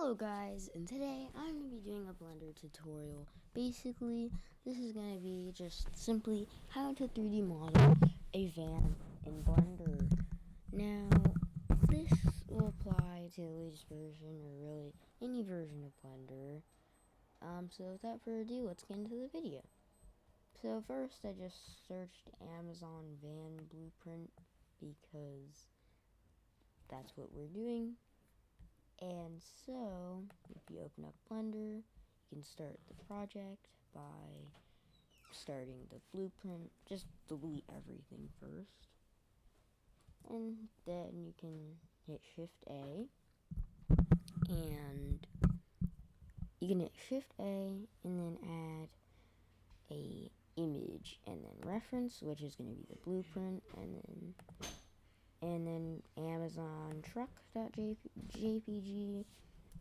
Hello guys, and today I'm going to be doing a Blender tutorial. Basically, this is going to be just simply how to 3D model a van in Blender. Now, this will apply to the latest version, or really any version of Blender. So without further ado, let's get into the video. So first, I just searched Amazon van blueprint because that's what we're doing. And so, if you open up Blender, you can start the project by starting the blueprint. Just delete everything first. And then you can hit Shift A. And you can hit Shift A and then add a image and then reference, which is going to be the blueprint, and then Amazon truck.jpg,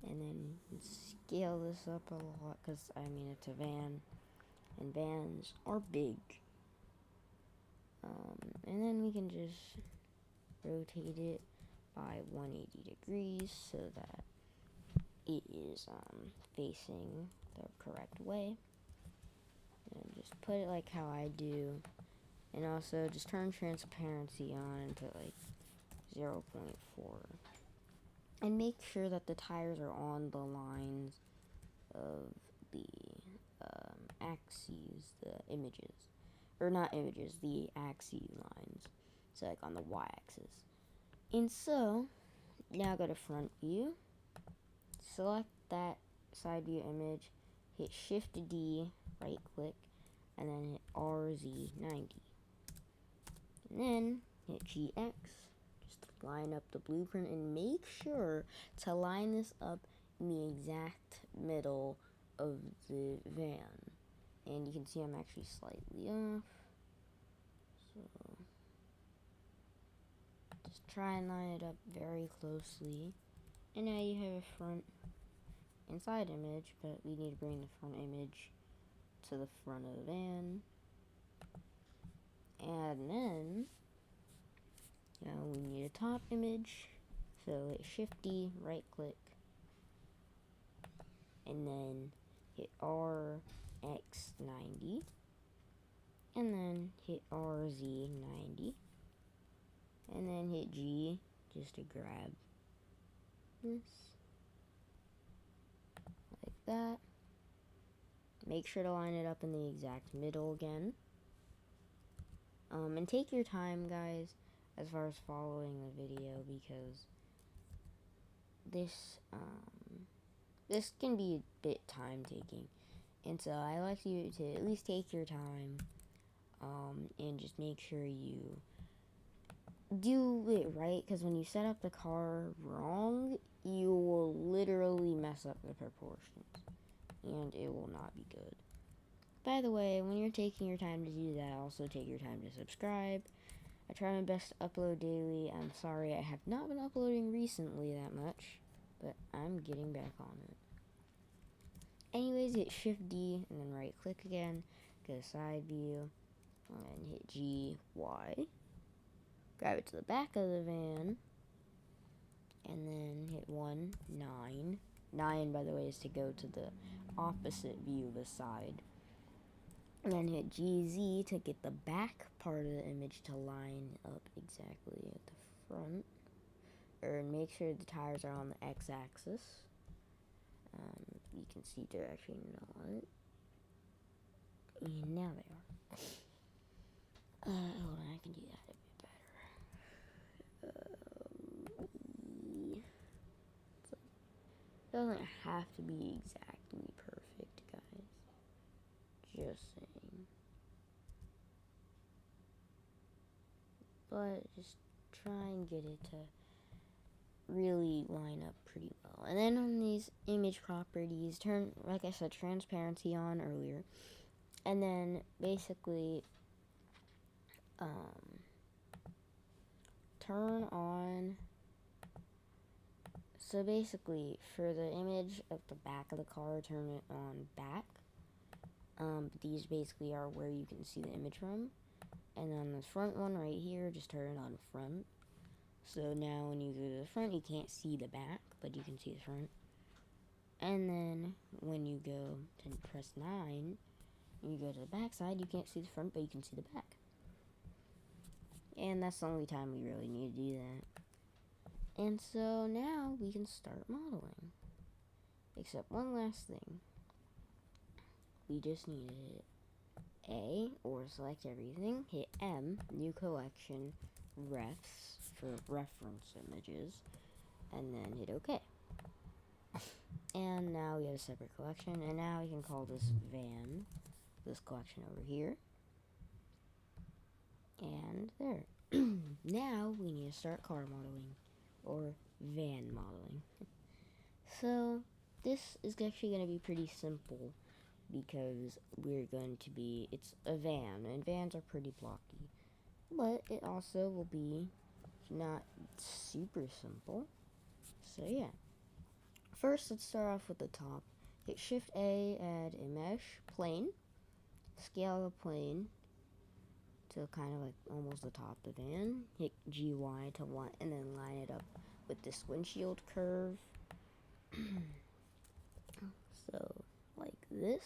and then scale this up a lot because I mean it's a van and vans are big. And then we can just rotate it by 180 degrees so that it is facing the correct way, and just put it like how I do. And also just turn transparency on to like 0.4. And make sure that the tires are on the lines of the axes, the images. Or not images, the axis lines. So like on the y-axis. And so, now go to front view. Select that side view image. Hit Shift D, right click, and then hit RZ90. And then hit GX. Just line up the blueprint and make sure to line this up in the exact middle of the van. And you can see I'm actually slightly off. So just try and line it up very closely. And now you have a front and side image, but we need to bring the front image to the front of the van. And then now we need a top image, so hit Shift D, right click, and then hit RX90, and then hit RZ90, and then hit G just to grab this, like that. Make sure to line it up in the exact middle again. And take your time, guys, as far as following the video, because this can be a bit time taking, and so I like you to at least take your time, and just make sure you do it right, because when you set up the car wrong, you will literally mess up the proportions, and it will not be good. By the way, when you're taking your time to do that, also take your time to subscribe. I try my best to upload daily. I'm sorry I have not been uploading recently that much, but I'm getting back on it. Anyways, hit Shift D and then right click again, go to side view, and hit G, Y. Grab it to the back of the van, and then hit 1, 9. 9, by the way, is to go to the opposite view of the side. And then hit GZ to get the back part of the image to line up exactly at the front. Or make sure the tires are on the x-axis. You can see they're actually not. And now they are. Hold on, I can do that a bit better. It doesn't have to be exactly perfect, guys. Just saying. But just try and get it to really line up pretty well. And then on these image properties, turn, like I said, transparency on earlier. And then basically turn on, so basically for the image of the back of the car, turn it on back. These basically are where you can see the image from. And then the front one right here, just turn it on front. So now when you go to the front, you can't see the back, but you can see the front. And then when you go to press 9, and you go to the back side, you can't see the front, but you can see the back. And that's the only time we really need to do that. And so now we can start modeling. Except one last thing. We just need to hit A, or select everything, hit M, new collection, refs, for reference images, and then hit OK. And now we have a separate collection, and now we can call this van, this collection over here. And there. Now we need to start car modeling, or van modeling. So this is actually going to be pretty simple, because it's a van, and vans are pretty blocky. But it also will be not super simple. So yeah. First, let's start off with the top. Hit Shift A, add a mesh plane, scale the plane to kind of like almost the top of the van. Hit GY to one, and then line it up with this windshield curve. So like this,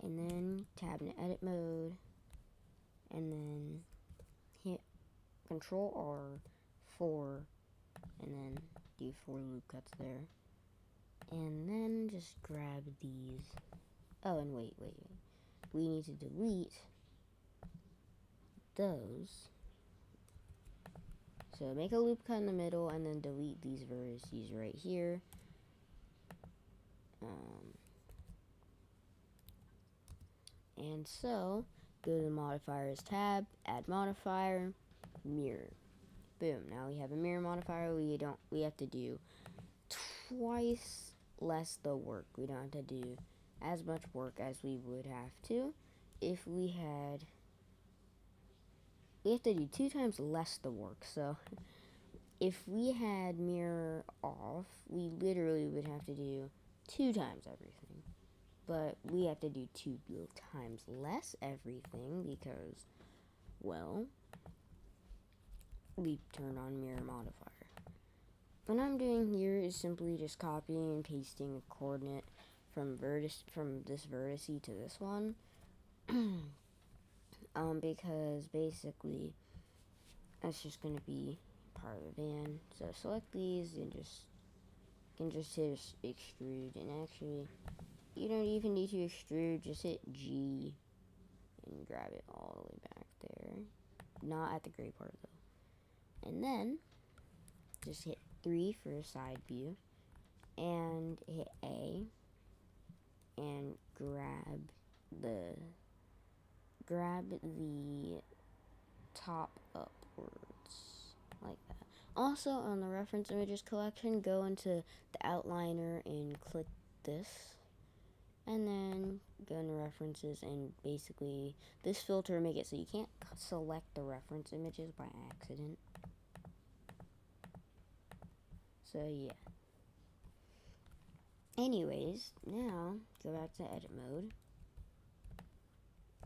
and then tab in edit mode, and then hit Control R 4, and then do 4 loop cuts there, and then just grab these. Oh, and wait, we need to delete those. So make a loop cut in the middle, and then delete these vertices right here. And so go to the modifiers tab, add modifier, mirror. Boom, now we have a mirror modifier. We have to do twice less the work. We don't have to do as much work as we would have to if we have to do 2 times less the work. So if we had mirror off, we literally would have to do 2 times everything. But we have to do 2 times less everything because, well, we turn on mirror modifier. What I'm doing here is simply just copying and pasting a coordinate from this vertice to this one. Because basically that's just gonna be part of the van. So select these and can just hit extrude, and actually you don't even need to extrude, just hit G and grab it all the way back there. Not at the gray part though. And then just hit 3 for a side view and hit A and grab the top upwards like that. Also on the reference images collection, go into the outliner and click this, and then go into references, and basically this filter make it so you can't select the reference images by accident. So yeah. Anyways, now go back to edit mode,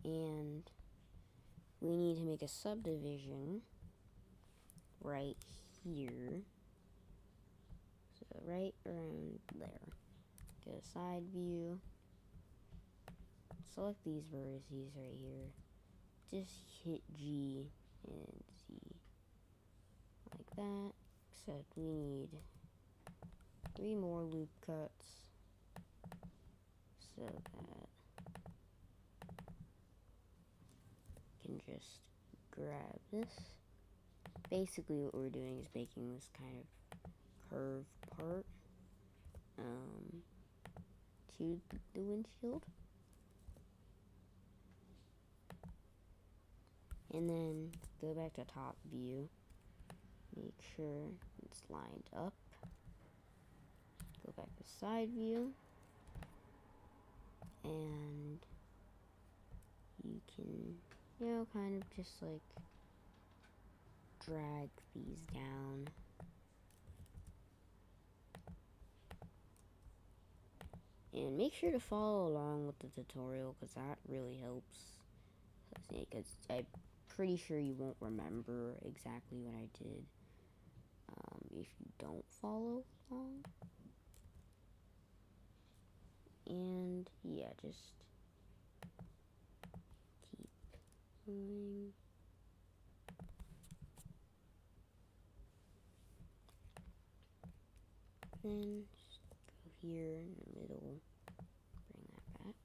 and we need to make a subdivision right here. So right around there. Go to side view. Select these vertices right here. Just hit G and Z. Like that. Except we need 3 more loop cuts so that can just grab this. Basically what we're doing is making this kind of curved part to the windshield. And then go back to top view. Make sure it's lined up. Go back to side view. And you can, kind of just like drag these down. And make sure to follow along with the tutorial, because that really helps. Because I'm pretty sure you won't remember exactly what I did if you don't follow along. And yeah, just keep going. Then just go here in the middle, bring that back.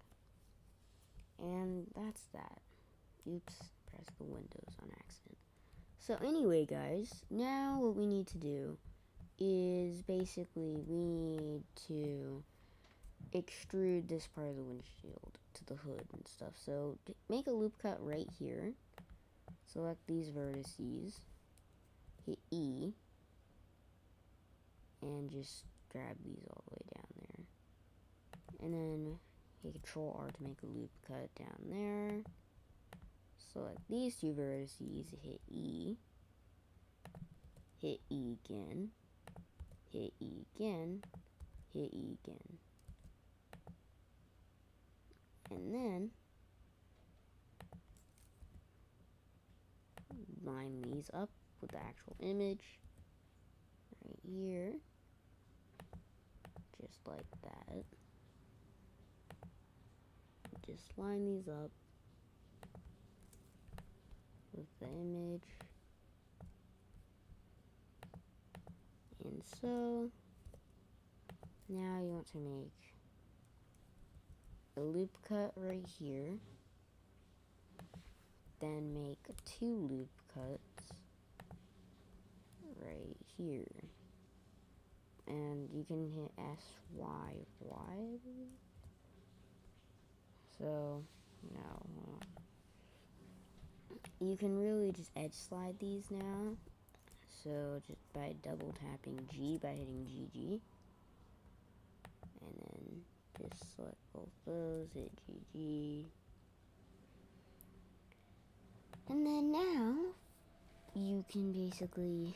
And that's that. Oops, press the windows on accident. So anyway, guys, now what we need to do is basically we need to extrude this part of the windshield to the hood and stuff. So make a loop cut right here. Select these vertices. Hit E. And just grab these all the way down there. And then hit Control R to make a loop cut down there. Select these two vertices. Hit E. Hit E again. Hit E again. Hit E again. And then line these up with the actual image right here, just like that. Just line these up with the image, and so now you want to make a loop cut right here, then make 2 loop cuts right here, and you can hit SYY. So now you can really just edge slide these now. So just by double tapping G by hitting GG, and then just select both those, hit GG, and then now you can basically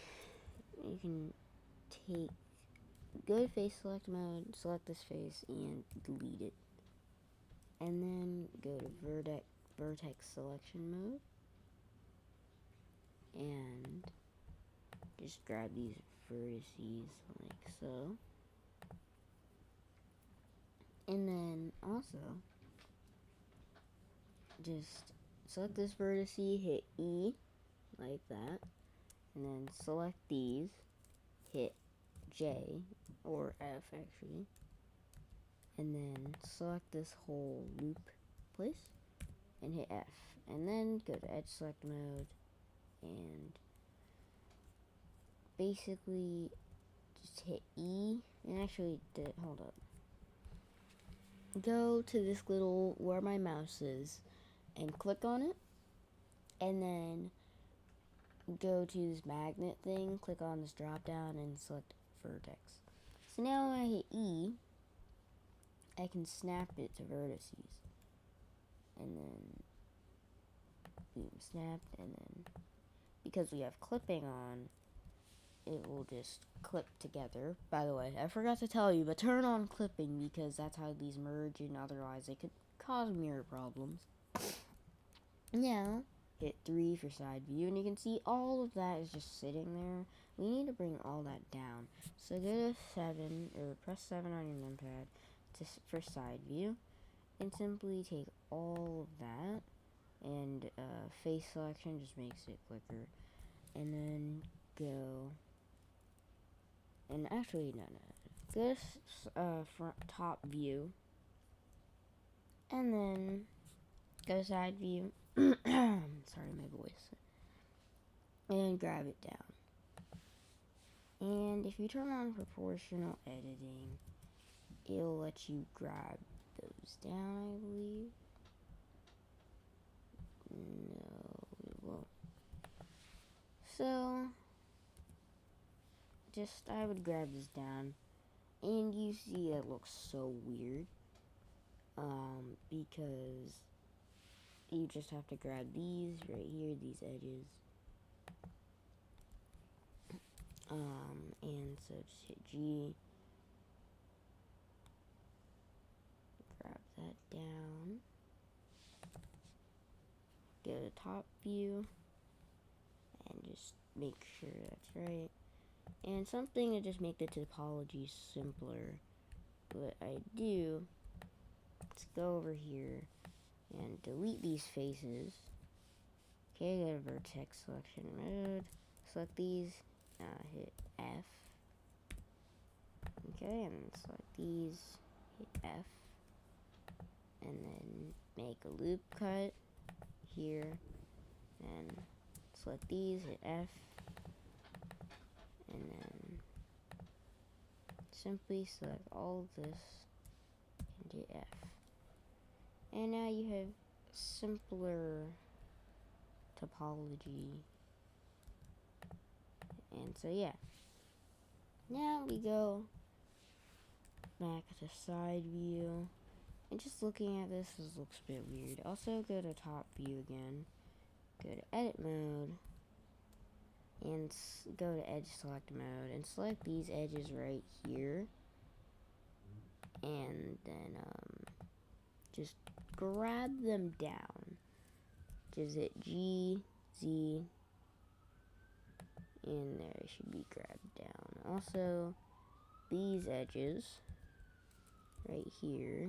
go to face select mode, select this face, and delete it, and then go to vertex selection mode, and just grab these vertices like so. And then also just select this vertex, hit E like that, and then select these, hit J or F actually, and then select this whole loop place and hit F, and then go to edge select mode and basically just hit E, and actually hold up, go to this little where my mouse is and click on it, and then go to this magnet thing, click on this drop down and select vertex. So now when I hit E, I can snap it to vertices, and then boom, snapped, and then because we have clipping on, it will just clip together. By the way, I forgot to tell you, but turn on clipping because that's how these merge, and otherwise they could cause mirror problems. Now, hit 3 for side view, and you can see all of that is just sitting there. We need to bring all that down. So go to 7, or press 7 on your numpad for side view, and simply take all of that, and face selection just makes it quicker. And then go, and actually, no. Go to front top view, and then go side view. Sorry, my voice. And grab it down. And if you turn on proportional editing, it'll let you grab those down, I believe. No, it won't. So, I would grab this down. And you see it looks so weird. Because you just have to grab these right here, these edges. And so just hit G, grab that down, go to top view, and just make sure that's right. And something to just make the topology simpler, what I do let's go over here and delete these faces. Okay, go to vertex selection mode. Select these. Hit F. Okay, and select these. Hit F. And then make a loop cut here. And select these. Hit F. And then simply select all of this and hit F. And now you have simpler topology. And so yeah. Now we go back to side view. And just looking at this looks a bit weird. Also go to top view again. Go to edit mode. And go to edge select mode. And select these edges right here. And then just grab them down. Just hit G, Z, and there it should be grabbed down. Also, these edges right here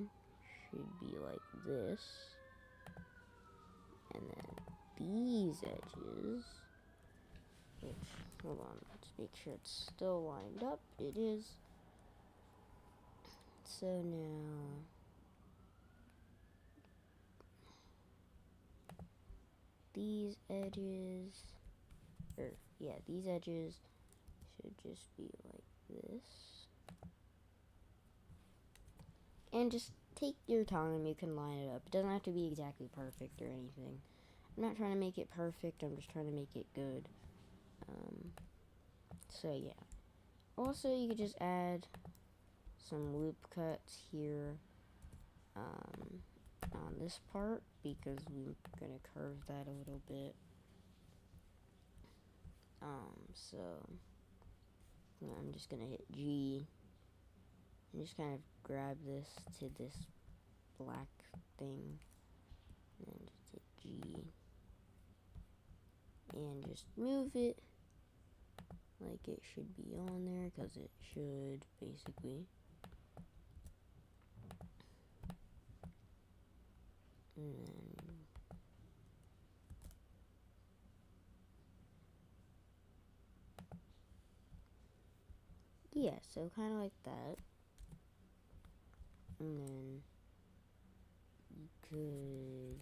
should be like this. And then these edges, which, hold on, let's make sure it's still lined up. It is. So now, these edges, these edges should just be like this. And just take your time, you can line it up. It doesn't have to be exactly perfect or anything. I'm not trying to make it perfect, I'm just trying to make it good. So yeah. Also, you could just add some loop cuts here on this part, because we're gonna curve that a little bit. So I'm just gonna hit G and just kind of grab this to this black thing, and then just hit G and just move it like it should be on there, because it should, basically. And then yeah, so kind of like that. And then you could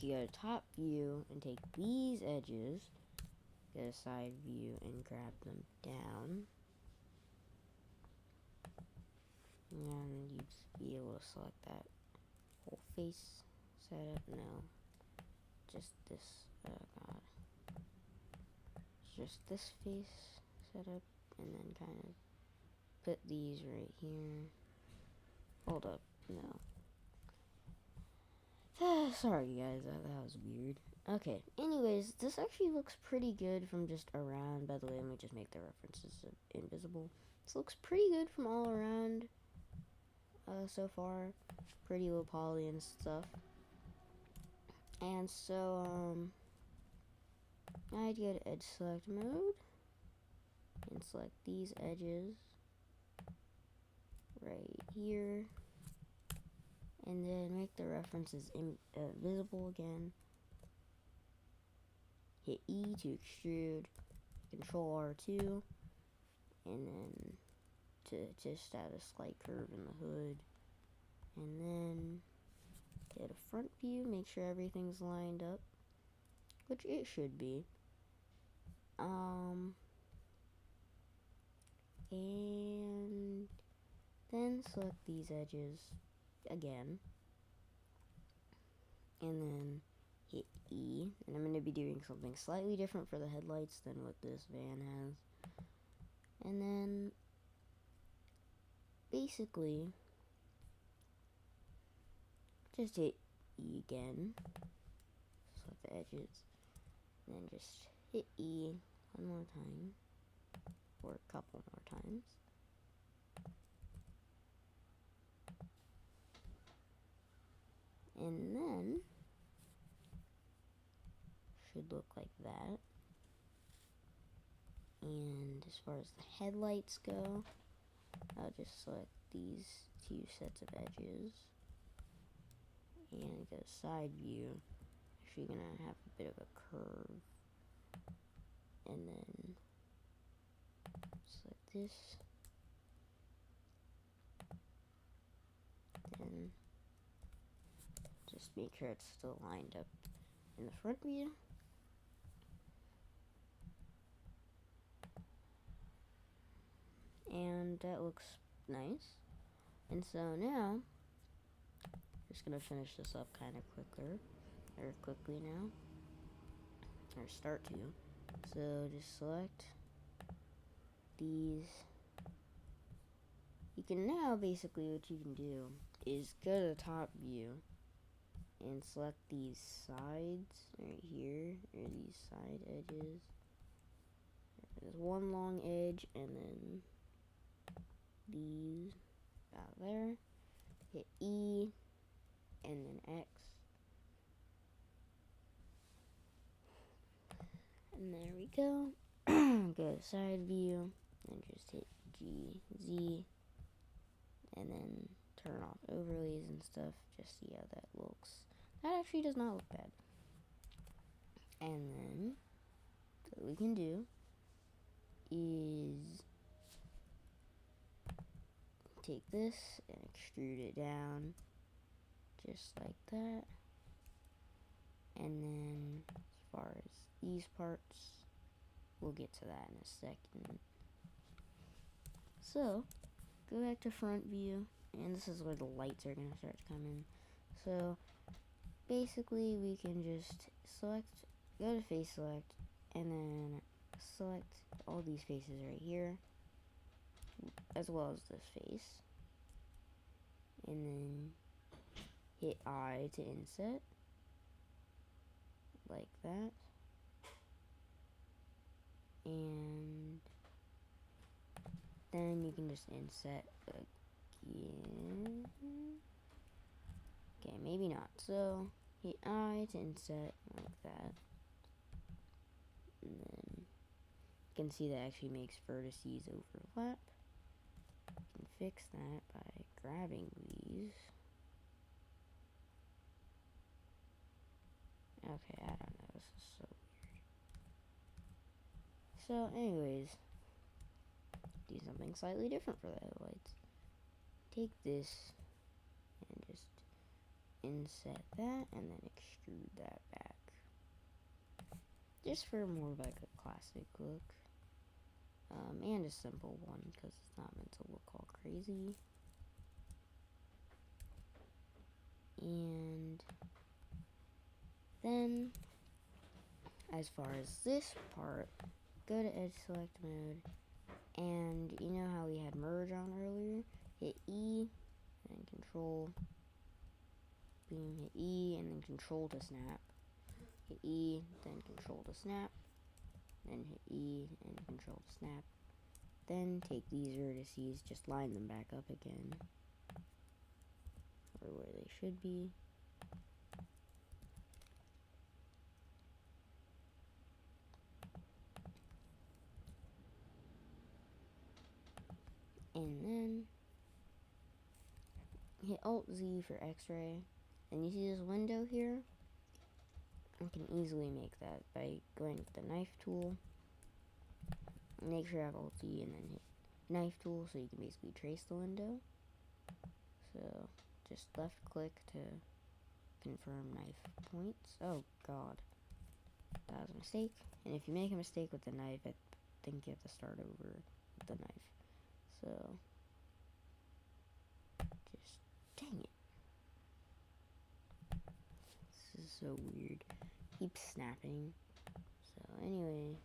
go to top view and take these edges, go to side view and grab them down. And you'd be able to select that whole face setup. No, just this. Oh god. Just this face setup, and then kind of put these right here. Hold up, no. Sorry guys, that was weird. Okay, anyways, this actually looks pretty good from just around. By the way, let me just make the references invisible. This looks pretty good from all around so far. Pretty Lowpoly and stuff. And so, I'd go to edge select mode and select these edges right here, and then make the references visible again. Hit E to extrude, Control R2, and then to just add a slight curve in the hood, and then get a front view, make sure everything's lined up, which it should be. And then select these edges again, and then hit E, and I'm going to be doing something slightly different for the headlights than what this van has. And then basically just hit E again, select the edges, and then just hit E one more time, or a couple more times. And then should look like that. And as far as the headlights go, I'll just select these two sets of edges and go side view. Actually gonna have a bit of a curve, and then select this, then just make sure it's still lined up in the front view. And that looks nice. And so now, just gonna finish this up kind of quickly now, or start to. So just select these. You can now, basically what you can do is go to the top view and select these sides right here, or these side edges. There's one long edge, and then these about there. Hit E, and then X. And there we go. Go to side view, and just hit G, Z, and then turn off overlays and stuff. Just see how that looks. That actually does not look bad. And then, what we can do is take this and extrude it down, just like that. And then, as far as these parts, we'll get to that in a second. So, go back to front view, and this is where the lights are going to start to come in. So, basically, we can just go to face select, and then select all these faces right here, as well as this face. And then hit I to inset, like that. And then you can just inset again. Okay, maybe not. So hit I to inset, like that. And then you can see that actually makes vertices overlap. You can fix that by grabbing these. Okay, I don't know, this is so weird. So anyways, do something slightly different for the headlights. Take this and just inset that, and then extrude that back. Just for more of like a classic look. And a simple one, because it's not meant to look all crazy. And then, as far as this part, go to edge select mode, and you know how we had merge on earlier? Hit E, and control, boom, hit E, and then control to snap. Hit E, then control to snap, then hit E, and control to snap. Then take these vertices, just line them back up again, or where they should be. And then hit Alt Z for X-ray. And you see this window here? I can easily make that by going with the knife tool. Make sure I have Alt Z and then hit knife tool, so you can basically trace the window. So just left click to confirm knife points. Oh god, that was a mistake. And if you make a mistake with the knife, I think you have to start over with the knife. So just dang it. This is so weird. Keeps snapping. So anyway,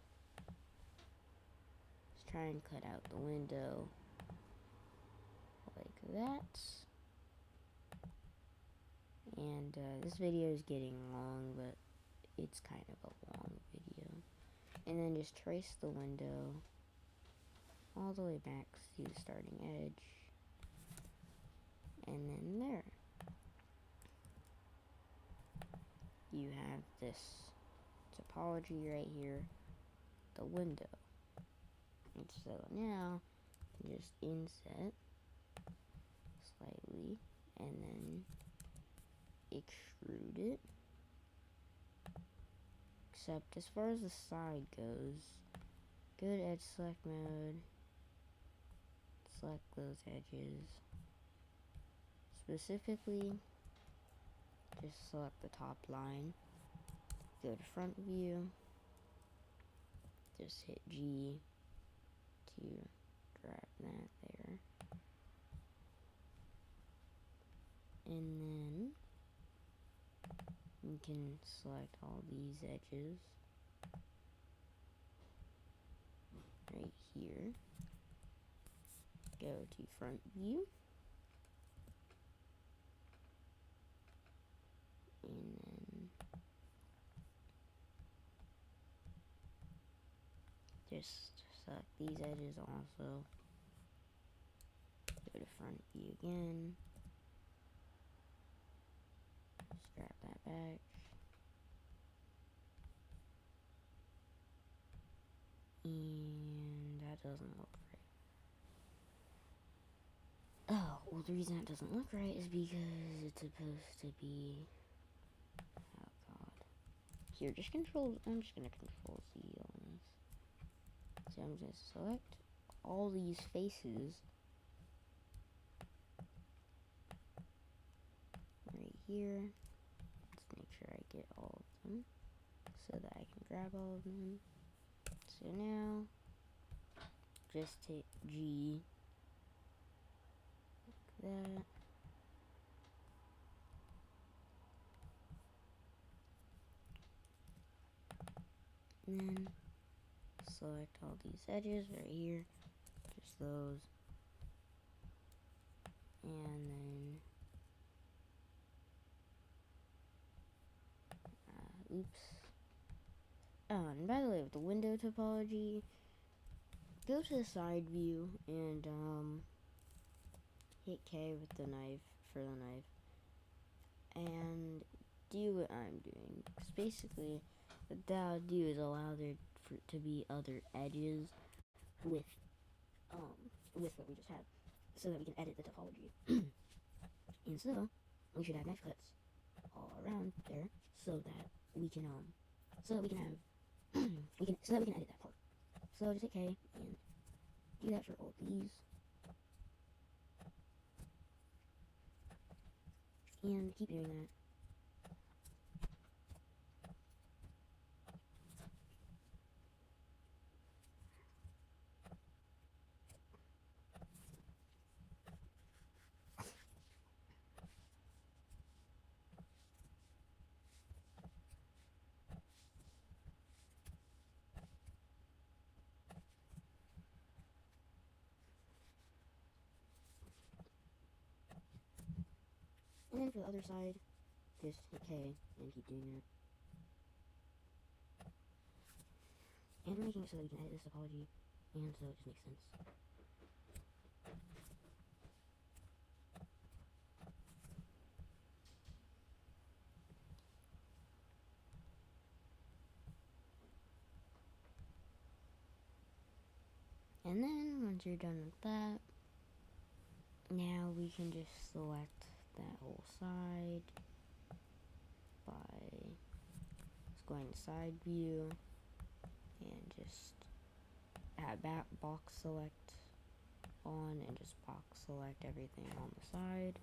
let's try and cut out the window like that. And this video is getting long, but it's kind of a long video. And then just trace the window all the way back to the starting edge. And then there. You have this topology right here, the window. And so now, just just inset slightly and then extrude it. Except as far as the side goes, go to edge select mode, select those edges. Specifically, just select the top line, go to front view, just hit G to drag that there. And then you can select all these edges right here. Go to front view. And then just select these edges also. Go to front view again. Scrap that back. And that doesn't look right. Oh, well, the reason that doesn't look right is because it's supposed to be... Oh, God. Here, I'm just gonna control Z on this. So I'm gonna select all these faces right here. Let's make sure I get all of them so that I can grab all of them. So now, just hit G, like that. And then select all these edges right here, just those. And then, oops. Oh, and by the way, with the window topology, go to the side view and hit K with the knife for the knife, and do what I'm doing. Because basically, what that will do is allow there to be other edges with what we just had, so that we can edit the topology. And so we should have knife cuts all around there, so that we can have so that we can edit that part. So just hit K and do that for all these. And keep doing that. And then for the other side, just hit K and keep doing that. And we're making it so that we can edit this topology, and so it just makes sense. And then, once you're done with that, now we can just select that whole side by just going to side view and just have that box select on and just box select everything on the side.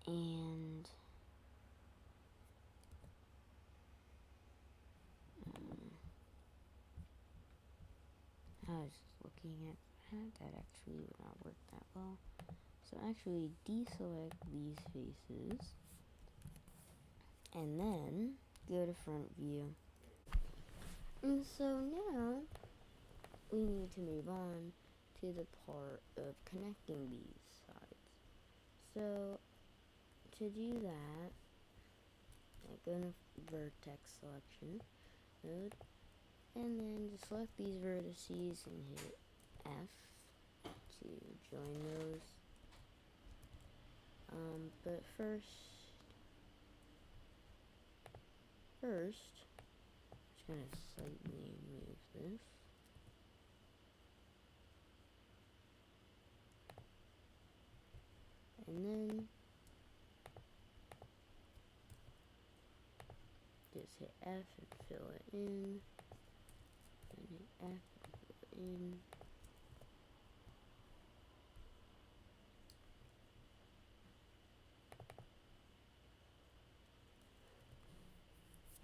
And I was looking at that actually would not work that well. So actually deselect these faces and then go to front view. And so now we need to move on to the part of connecting these sides. So to do that, I go to vertex selection mode and then just select these vertices and hit F to join those. But first, just gonna slightly move this. hit F and fill it in, and hit F and fill it in.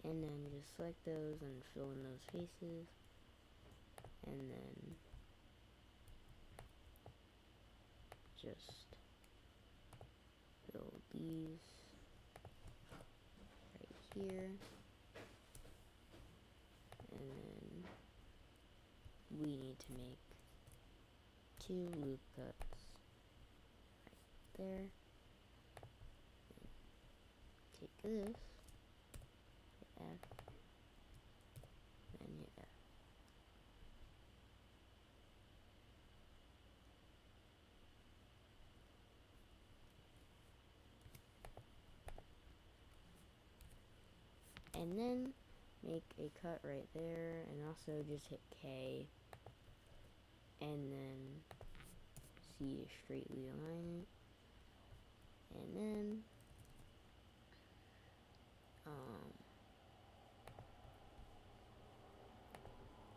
And then just select those and fill in those faces, and then just fill these right here, and then we need to make 2 loop cuts right there. Take this, hit F, then hit F. And then make a cut right there, and also just hit K, and then C to straightly align it, and then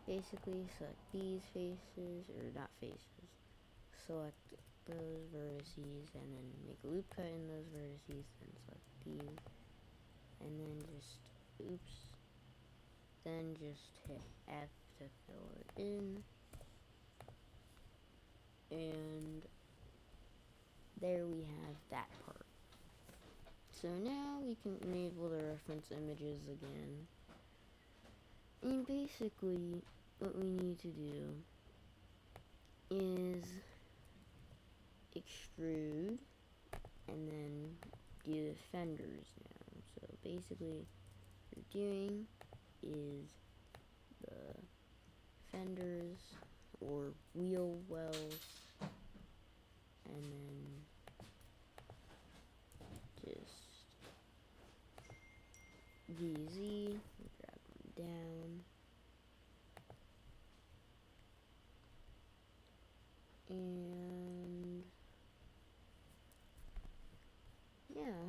basically select these faces, or not faces, select those vertices, and then make a loop cut in those vertices, then select these, and then just, oops, then just hit F to fill it in, and there we have that part. So now we can enable the reference images again, and basically what we need to do is extrude and then do the fenders now. So basically what you're doing is the fenders or wheel wells, and then just VZ, grab them down, and yeah,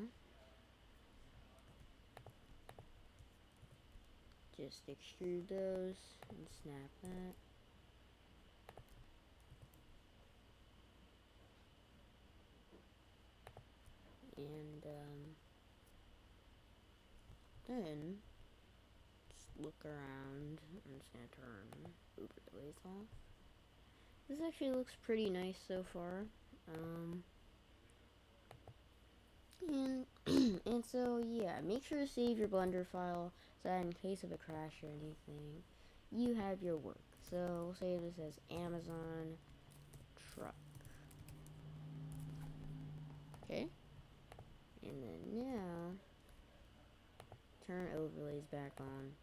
just extrude those and snap that. And then just look around. I'm just gonna turn overlays off. This actually looks pretty nice so far. And and so yeah, make sure to save your Blender file so that in case of a crash or anything, you have your work. So we'll save this as Amazon truck. Okay. And then now turn overlays back on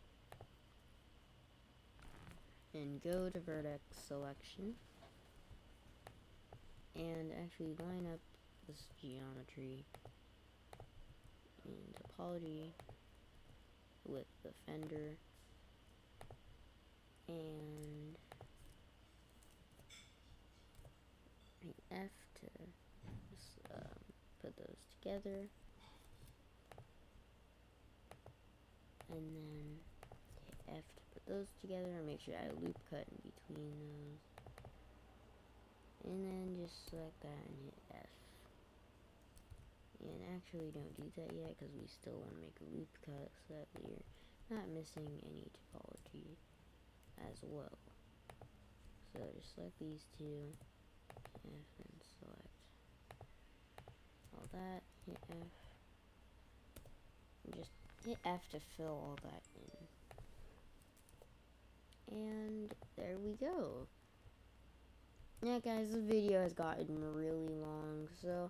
and go to vertex selection and actually line up this geometry in topology with the fender, and hit F to just, put those together, and then hit F to put those together, and make sure I add a loop cut in between those, and then just select that and hit F. And actually don't do that yet because we still want to make a loop cut so that we're not missing any topology as well. So just select these two, F, and select all that, hit F, and just hit F to fill all that in. And there we go. Now guys, the video has gotten really long, so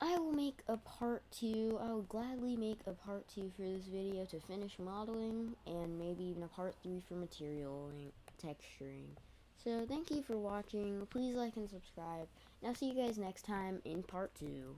I will make a part 2. I will gladly make a part 2 for this video to finish modeling, and maybe even a part 3 for material and texturing. So thank you for watching. Please like and subscribe, and I'll see you guys next time in part 2.